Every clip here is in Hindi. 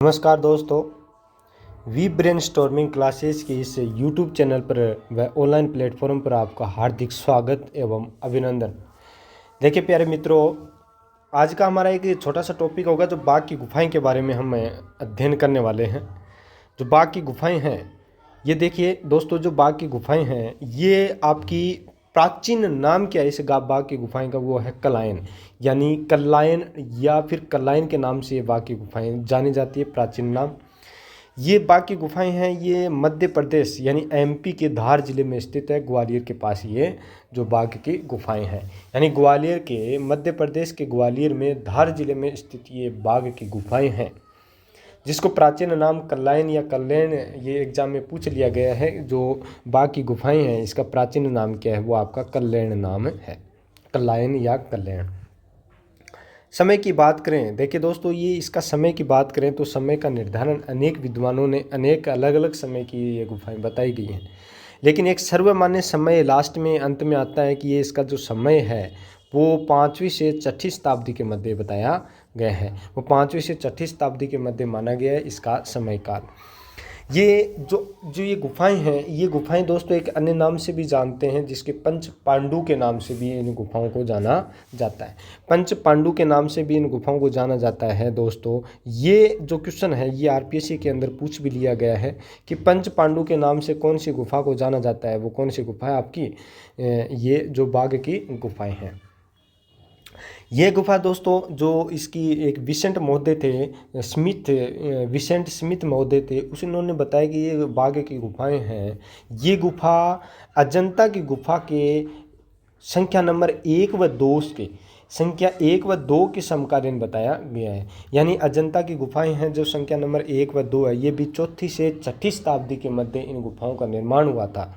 नमस्कार दोस्तों, वी ब्रेन स्टॉर्मिंग क्लासेस के इस यूट्यूब चैनल पर व ऑनलाइन प्लेटफॉर्म पर आपका हार्दिक स्वागत एवं अभिनंदन। देखिए प्यारे मित्रों, आज का हमारा एक छोटा सा टॉपिक होगा जो बाघ की गुफाएं के बारे में हम अध्ययन करने वाले हैं। जो बाघ की गुफाएं हैं, ये देखिए दोस्तों, जो बाघ की गुफाएं हैं ये आपकी प्राचीन नाम क्या है इस बाघ की गुफाएं का, वो है कलायन, यानी कल्लायन या फिर कल्लायन के नाम से ये बाघ की गुफाएं जानी जाती है, प्राचीन नाम। ये बाघ की गुफाएं हैं, ये मध्य प्रदेश यानी एमपी के धार जिले में स्थित है, ग्वालियर के पास ये जो बाघ की गुफाएं हैं, यानी ग्वालियर के मध्य प्रदेश के ग्वालियर में धार जिले में स्थित ये बाघ की गुफाएं हैं, जिसको प्राचीन नाम कल्लायन या कल्याण, ये एग्जाम में पूछ लिया गया है। जो बाघ की गुफाएं हैं इसका प्राचीन नाम क्या है, वो आपका कल्याण नाम है, कल्लायन या कल्याण। समय की बात करें, देखिए दोस्तों, ये इसका समय की बात करें तो समय का निर्धारण अनेक विद्वानों ने अनेक अलग अलग समय की ये गुफाएं बताई गई हैं, लेकिन एक सर्वमान्य समय लास्ट में अंत में आता है कि ये इसका जो समय है वो 5वीं से 6ठी शताब्दी के मध्य बताया गया है। वो 5वीं से 6ठी शताब्दी के मध्य माना गया है इसका समय काल। ये जो जो ये गुफाएं हैं, ये गुफाएं दोस्तों एक अन्य नाम से भी जानते हैं, जिसके पंच पांडु के नाम से भी इन गुफाओं को जाना जाता है। पंच पांडु के नाम से भी इन गुफाओं को जाना जाता है। दोस्तों, ये जो क्वेश्चन है ये आरपीएससी के अंदर पूछ भी लिया गया है कि पंच पांडु के नाम से कौन सी गुफा को जाना जाता है, वो कौन सी गुफा है आपकी, ये जो बाघ की गुफाएं हैं। ये गुफा दोस्तों, जो इसकी एक विसेंट महोदय थे, विसेंट स्मिथ महोदय थे, उन्होंने बताया कि ये बाघ की गुफाएं हैं। ये गुफा अजंता की गुफा के संख्या नंबर 1 व 2 के संख्या 1 व 2 के समकालीन बताया गया है। यानी अजंता की गुफाएं हैं जो संख्या नंबर 1 व 2 है, ये भी 4ठी से 6ठी शताब्दी के मध्य इन गुफाओं का निर्माण हुआ था,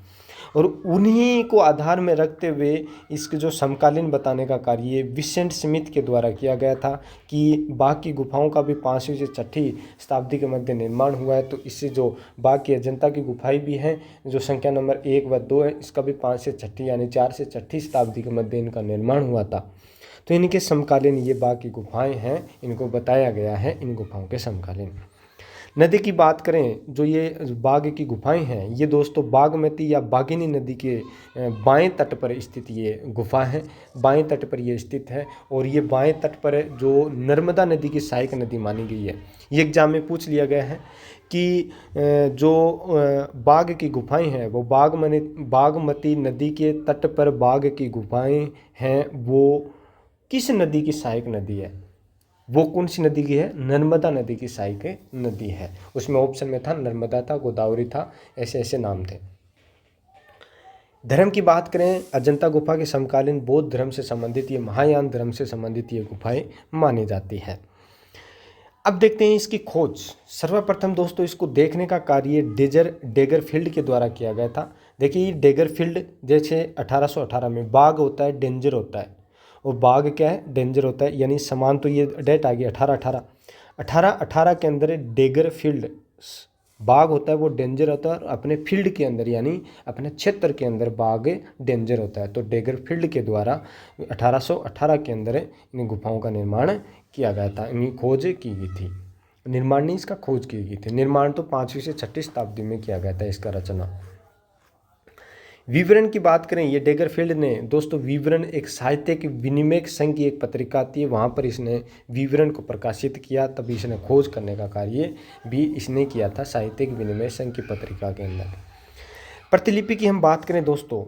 और उन्हीं को आधार में रखते हुए इसके जो समकालीन बताने का कार्य विसेंट स्मिथ के द्वारा किया गया था कि बाघ की गुफाओं का भी 5वीं से 6ठी शताब्दी के मध्य निर्माण हुआ है। तो इससे जो बाघ की अजंता की गुफाएं भी हैं जो संख्या नंबर 1 व 2 है, इसका भी 5 से 6ठी यानी 4 से 6ठी शताब्दी के मध्य इनका निर्माण हुआ था। तो इनके समकालीन ये बाघ की गुफाएं हैं, इनको बताया गया है इन गुफाओं के समकालीन। नदी की बात करें, जो ये बाघ की गुफाएं हैं, ये दोस्तों बागमती या बागिनी नदी के बाएं तट पर स्थित ये गुफा है। बाएं तट पर ये स्थित है, और ये बाएं तट पर जो नर्मदा नदी की सहायक नदी मानी गई है। ये एग्जाम में पूछ लिया गया है कि जो बाघ की गुफाएं हैं वो बागमती नदी के तट पर बाघ की गुफाएं हैं, वो किस नदी की सहायक नदी है, वो कौन सी नदी की है, नर्मदा नदी की सहायक नदी है। उसमें ऑप्शन में था नर्मदा था, गोदावरी था, ऐसे ऐसे नाम थे। धर्म की बात करें, अजंता गुफा के समकालीन बौद्ध धर्म से संबंधित ये महायान धर्म से संबंधित ये गुफाएं मानी जाती है। अब देखते हैं इसकी खोज। सर्वप्रथम दोस्तों, इसको देखने का कार्य डेगरफील्ड के द्वारा किया गया था। देखिए डेगरफील्ड, जैसे 1818 में बाघ होता है डेंजर होता है, और बाघ क्या है, डेंजर होता है, यानी समान। तो ये डेट आ गई 1818 के अंदर डेगरफील्ड बाघ होता है, वो डेंजर होता है, और अपने फील्ड के अंदर यानी अपने क्षेत्र के अंदर बाघ डेंजर होता है। तो डेगरफील्ड के द्वारा 1818 के अंदर इन गुफाओं का निर्माण किया गया था, इनकी खोज की गई थी। निर्माण नहीं, इसका खोज की गई थी। निर्माण तो 5वीं से 6ठी शताब्दी में किया गया था इसका रचना। विवरण की बात करें, ये डेगरफील्ड ने दोस्तों विवरण एक साहित्यिक विनिमय संघ की एक पत्रिका आती है, वहाँ पर इसने विवरण को प्रकाशित किया, तभी इसने खोज करने का कार्य भी इसने किया था साहित्यिक विनिमय संघ की पत्रिका के अंदर। प्रतिलिपि की हम बात करें दोस्तों,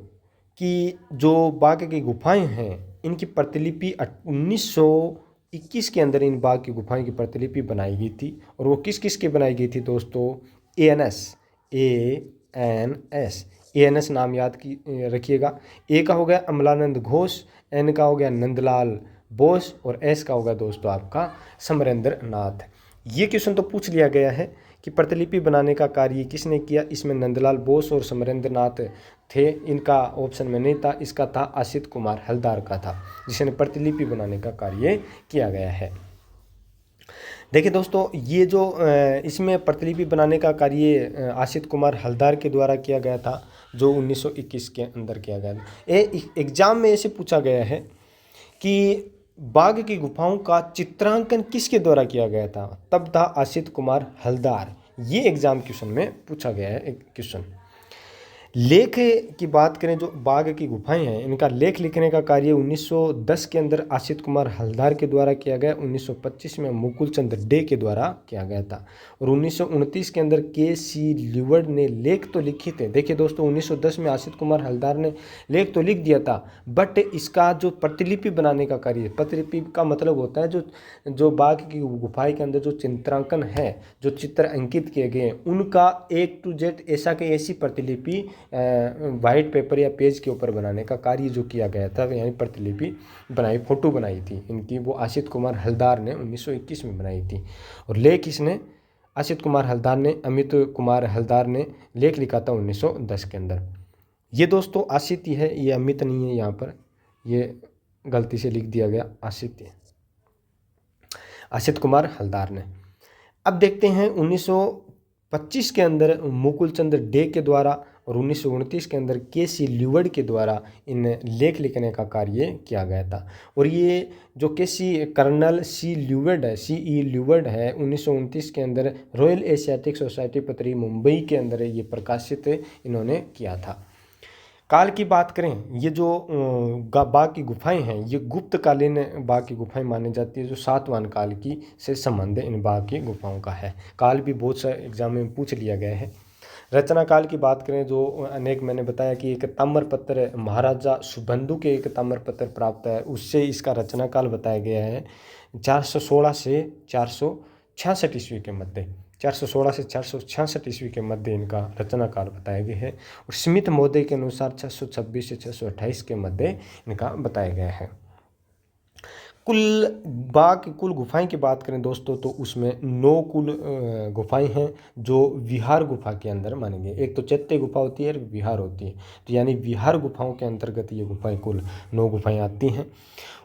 कि जो बाघ की गुफाएं हैं इनकी प्रतिलिपि 1921 के अंदर इन बाघ की गुफाएं की प्रतिलिपि बनाई गई थी, और वो किस किस की बनाई गई थी दोस्तों, ANS नाम याद की रखिएगा। ए का हो गया अमलानंद घोष, एन का हो गया नंदलाल बोस, और एस का होगा दोस्तों आपका समरेंद्र नाथ। ये क्वेश्चन तो पूछ लिया गया है कि प्रतिलिपि बनाने का कार्य किसने किया। इसमें नंदलाल बोस और समरेंद्र नाथ थे, इनका ऑप्शन में नहीं था, इसका था असित कुमार हलदार का था, जिसने प्रतिलिपि बनाने का कार्य किया गया है। देखिए दोस्तों, ये जो इसमें प्रतिलिपि बनाने का कार्य आसित कुमार हलदार के द्वारा किया गया था, जो 1921 के अंदर किया गया था। एग्जाम में ऐसे पूछा गया है कि बाघ की गुफाओं का चित्रांकन किसके द्वारा किया गया था? तब था असित कुमार हलदार। ये एग्जाम क्वेश्चन में पूछा गया है एक क्वेश्चन। लेख की बात करें, जो बाघ की गुफाएं हैं इनका लेख लिखने का कार्य 1910 के अंदर असित कुमार हलदार के द्वारा किया गया, 1925 में मुकुल चंद डे के द्वारा किया गया था और 1929 के अंदर के.सी. ल्यूवर्ड ने लेख तो लिखे थे। देखिए दोस्तों, 1910 में असित कुमार हलदार ने लेख तो लिख दिया था, बट इसका जो प्रतिलिपि बनाने का कार्य, प्रतिलिपि का मतलब होता है जो बाघ की गुफाएं के अंदर जो चित्रांकन है, जो चित्र अंकित किए गए हैं, उनका A to Z ऐसा कि ऐसी प्रतिलिपि वाइट पेपर या पेज के ऊपर बनाने का कार्य जो किया गया था, यानी प्रतिलिपि बनाई, फोटो बनाई थी इनकी, वो असित कुमार हलदार ने 1921 में बनाई थी। और लेख इसने असित कुमार हलदार ने, अमित कुमार हलदार ने लेख लिखा था 1910 के अंदर। ये दोस्तों असित ही है, ये अमित नहीं है, यहाँ पर ये गलती से लिख दिया गया, असित कुमार हलदार ने। अब देखते हैं 1925 के अंदर मुकुल चंद डे के द्वारा और 1929 के अंदर के.सी. ल्यूवर्ड के द्वारा इन लेख लिखने का कार्य किया गया था। और ये जो कर्नल सी ल्यूवर्ड है 1929 के अंदर रॉयल एशियाटिक सोसाइटी पत्री मुंबई के अंदर ये प्रकाशित इन्होंने किया था। काल की बात करें, ये जो बाघ की गुफाएं हैं ये गुप्तकालीन बाघ की गुफाएं मानी जाती है, जो सातवाहन काल की से संबंध इन बाघ की गुफाओं का है। काल भी बहुत सारे एग्जाम में पूछ लिया गया है। रचना काल की बात करें, जो अनेक मैंने बताया कि एक ताम्रपत्र महाराजा सुबंधु के एक ताम्रपत्र प्राप्त है, उससे इसका रचना काल बताया गया है 416 से 466 ईस्वी के मध्य, 416 से 466 ईस्वी के मध्य इनका रचना काल बताया गया है। और स्मिथ महोदय के अनुसार 626 से 628 के मध्य इनका बताया गया है। कुल गुफाएं की बात करें दोस्तों, तो उसमें 9 कुल गुफाएं हैं जो विहार गुफा के अंदर मानेंगे। एक तो चैत्य गुफा होती है और विहार होती है, तो यानी विहार गुफाओं के अंतर्गत ये गुफाएं कुल 9 गुफाएं आती हैं।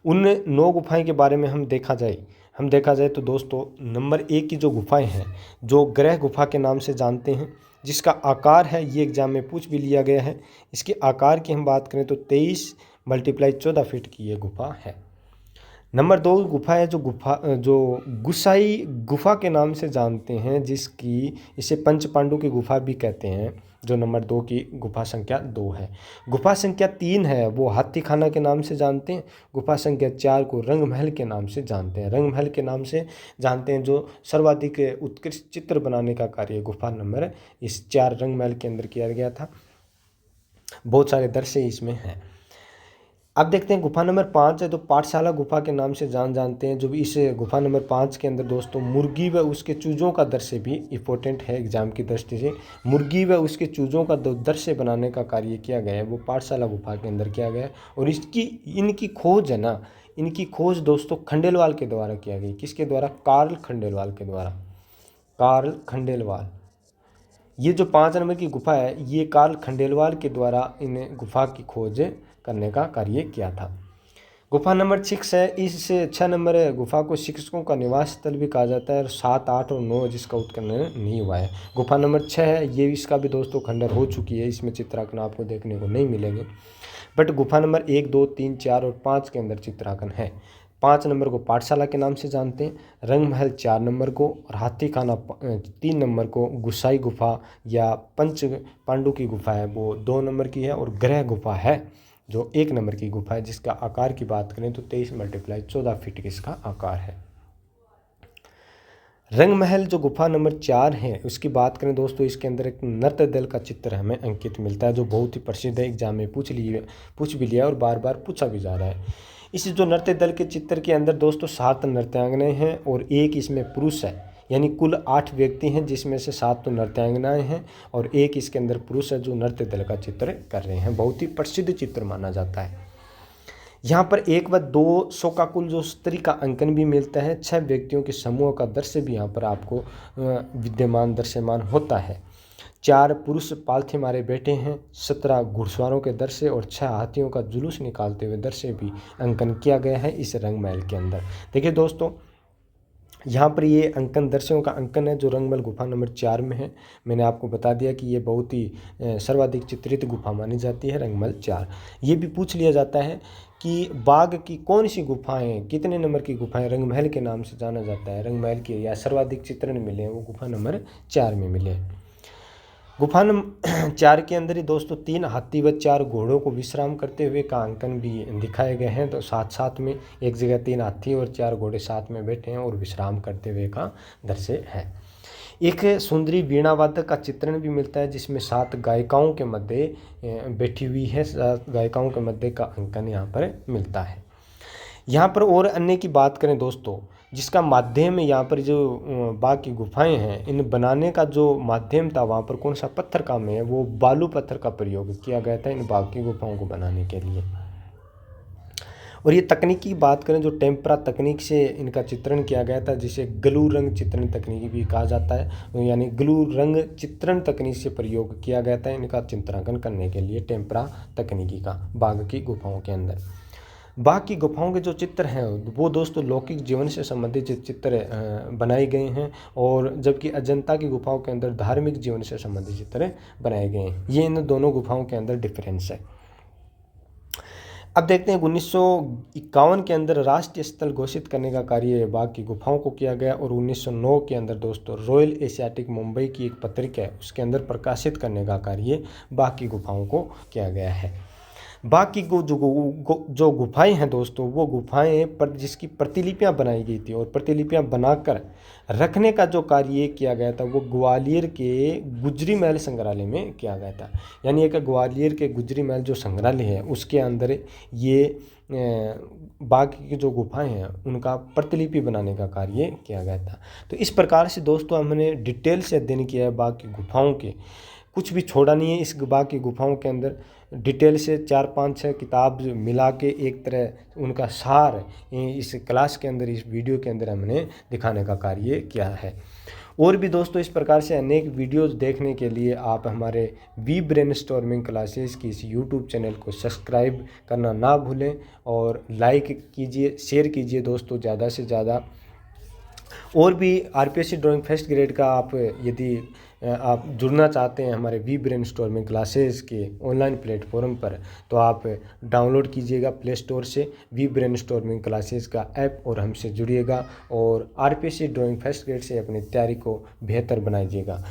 उन 9 गुफाएं के बारे में हम देखा जाए तो दोस्तों, नंबर 1 की जो गुफाएं हैं, जो ग्रह गुफा के नाम से जानते हैं, जिसका आकार है, ये एग्जाम में पूछ भी लिया गया है। इसके आकार की हम बात करें तो 23 × 14 फीट की ये गुफा है। नंबर 2 गुफा है जो गुसाई गुफा के नाम से जानते हैं, जिसकी इसे पंच पांडु की गुफा भी कहते हैं, जो नंबर 2 की गुफा संख्या 2 है। गुफा संख्या 3 है वो हाथी खाना के नाम से जानते हैं। गुफा संख्या 4 को रंग महल के नाम से जानते हैं। रंग महल के नाम से जानते हैं, जो सर्वाधिक उत्कृष्ट चित्र बनाने का कार्य गुफा नंबर इस 4 रंग महल के अंदर किया गया था। बहुत सारे दृश्य इसमें हैं। अब देखते हैं गुफा नंबर 5 है, तो पाठशाला गुफा के नाम से जानते हैं। जो भी इस गुफा नंबर 5 के अंदर दोस्तों मुर्गी व उसके चूजों का दृश्य भी इम्पोर्टेंट है एग्जाम की दृष्टि से। मुर्गी व उसके चूजों का दृश्य बनाने का कार्य किया गया है, वो पाठशाला गुफा के अंदर किया गया है। और इनकी खोज है ना, इनकी खोज दोस्तों खंडेलवाल के द्वारा किया गई। किसके द्वारा? कार्ल खंडेलवाल के द्वारा। कार्ल खंडेलवाल, ये जो 5 नंबर की गुफा है, ये कार्ल खंडेलवाल के द्वारा इन गुफा की खोज करने का कार्य किया था। गुफा नंबर 6 है, इस 6 नंबर गुफा को शिक्षकों का निवास स्थल भी कहा जाता है। और 7, 8 और 9 जिसका उत्खनन नहीं हुआ है। गुफा नंबर 6 है, ये इसका भी दोस्तों खंडर हो चुकी है, इसमें चित्रांकन आपको देखने को नहीं मिलेंगे। बट गुफा नंबर 1, 2, 3, 4 और 5 के अंदर चित्रांकन है। 5 नंबर को पाठशाला के नाम से जानते हैं, रंग महल 4 नंबर को, और हाथी खाना 3 नंबर को, गुसाई गुफा या पंच पांडु की गुफा है वो 2 नंबर की है, और ग्रह गुफा है जो 1 नंबर की गुफा है, जिसका आकार की बात करें तो 23 × 14 फीट की इसका आकार है। रंग महल जो गुफा नंबर 4 है उसकी बात करें दोस्तों, इसके अंदर एक नृत्य दल का चित्र हमें अंकित मिलता है, जो बहुत ही प्रसिद्ध है, एग्जाम में पूछ भी लिया और बार बार पूछा भी जा रहा है। इस जो नृत्य दल के चित्र के अंदर दोस्तों 7 नृत्यांगनाएं हैं और 1 इसमें पुरुष है, यानी कुल 8 व्यक्ति हैं, जिसमें से 7 तो नृत्यांगनाएं हैं और 1 इसके अंदर पुरुष है जो नृत्य दल का चित्र कर रहे हैं। बहुत ही प्रसिद्ध चित्र माना जाता है। यहाँ पर 1 व 200 का कुल जो स्त्री का अंकन भी मिलता है। 6 व्यक्तियों के समूह का दृश्य भी यहाँ पर आपको दृश्यमान होता है। 4 पुरुष पालथी मारे बैठे हैं, 17 घुड़सवारों के दृश्य और 6 हाथियों का जुलूस निकालते हुए दृश्य भी अंकन किया गया है इस रंग महल के अंदर। देखिए दोस्तों, यहाँ पर ये अंकन दर्शकों का अंकन है जो रंगमहल गुफा नंबर 4 में है। मैंने आपको बता दिया कि ये बहुत ही सर्वाधिक चित्रित गुफा मानी जाती है, रंगमहल 4। ये भी पूछ लिया जाता है कि बाघ की कौन सी गुफाएं, कितने नंबर की गुफाएं रंगमहल के नाम से जाना जाता है, रंगमहल के या सर्वाधिक चित्रण मिले हैं वो गुफा नंबर 4 में मिले हैं। गुफा नंबर 4 के अंदर ही दोस्तों 3 हाथी व 4 घोड़ों को विश्राम करते हुए का अंकन भी दिखाए गए हैं। तो साथ साथ में एक जगह 3 हाथी और 4 घोड़े साथ में बैठे हैं और विश्राम करते हुए का दृश्य है। एक सुंदरी वीणा वादक का चित्रण भी मिलता है जिसमें 7 गायिकाओं के मध्य बैठी हुई है, 7 गायिकाओं के मध्य का अंकन यहाँ पर मिलता है। यहाँ पर और अन्य की बात करें दोस्तों, जिसका माध्यम यहाँ पर जो बाघ की गुफाएं हैं, इन बनाने का जो माध्यम था वहाँ पर कौन सा पत्थर काम है, वो बालू पत्थर का प्रयोग किया गया था इन बाघ की गुफाओं को बनाने के लिए। और ये तकनीक की बात करें, जो टेम्परा तकनीक से इनका चित्रण किया गया था, जिसे ग्लू रंग चित्रण तकनीक भी कहा जाता है, यानी ग्लू रंग चित्रण तकनीक से प्रयोग किया गया था इनका चित्रांकन करने के लिए टेम्परा तकनीकी का बाघ की गुफाओं के अंदर। बाघ की गुफाओं के जो चित्र हैं वो दोस्तों लौकिक जीवन से संबंधित चित्र बनाए गए हैं, और जबकि अजंता की गुफाओं के अंदर धार्मिक जीवन से संबंधित चित्र बनाए गए हैं। ये इन दोनों गुफाओं के अंदर डिफरेंस है। अब देखते हैं 1951 के अंदर राष्ट्रीय स्थल घोषित करने का कार्य बाघ की गुफाओं को किया गया, और 1909 के अंदर दोस्तों रॉयल एशियाटिक मुंबई की एक पत्रिका है उसके अंदर प्रकाशित करने का कार्य बाघ की गुफाओं को किया गया है। बाघ की जो गुफाएं हैं दोस्तों, वो गुफाएं पर जिसकी प्रतिलिपियां बनाई गई थी और प्रतिलिपियां बनाकर रखने का जो कार्य किया गया था वो ग्वालियर के गुजरी महल संग्रहालय में किया गया था। यानी एक ग्वालियर के गुजरी महल जो संग्रहालय है उसके अंदर ये बाघ की जो गुफाएं हैं उनका प्रतिलिपि बनाने का कार्य किया गया था। तो इस प्रकार से दोस्तों हमने डिटेल से अध्ययन किया है बाघ की गुफाओं के, कुछ भी छोड़ा नहीं है। इस बाघ की गुफाओं के अंदर डिटेल से 4, 5, 6 किताब मिला के एक तरह उनका सार इस क्लास के अंदर, इस वीडियो के अंदर हमने दिखाने का कार्य किया है। और भी दोस्तों इस प्रकार से अनेक वीडियोस देखने के लिए आप हमारे वी ब्रेनस्टॉर्मिंग क्लासेस की इस यूट्यूब चैनल को सब्सक्राइब करना ना भूलें, और लाइक कीजिए, शेयर कीजिए दोस्तों ज़्यादा से ज़्यादा। और भी आरपीएससी ड्राइंग फर्स्ट ग्रेड का यदि आप जुड़ना चाहते हैं हमारे वी ब्रेनस्टॉर्मिंग क्लासेस के ऑनलाइन प्लेटफॉर्म पर, तो आप डाउनलोड कीजिएगा प्ले स्टोर से वी ब्रेनस्टॉर्मिंग क्लासेस का ऐप और हमसे जुड़िएगा, और आरपीएससी ड्राइंग फर्स्ट ग्रेड से अपनी तैयारी को बेहतर बनाइएगा।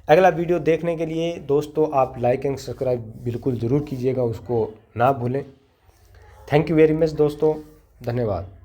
अगला वीडियो देखने के लिए दोस्तों आप लाइक एंड सब्सक्राइब बिल्कुल ज़रूर कीजिएगा, उसको ना भूलें। थैंक यू वेरी मच दोस्तों, धन्यवाद।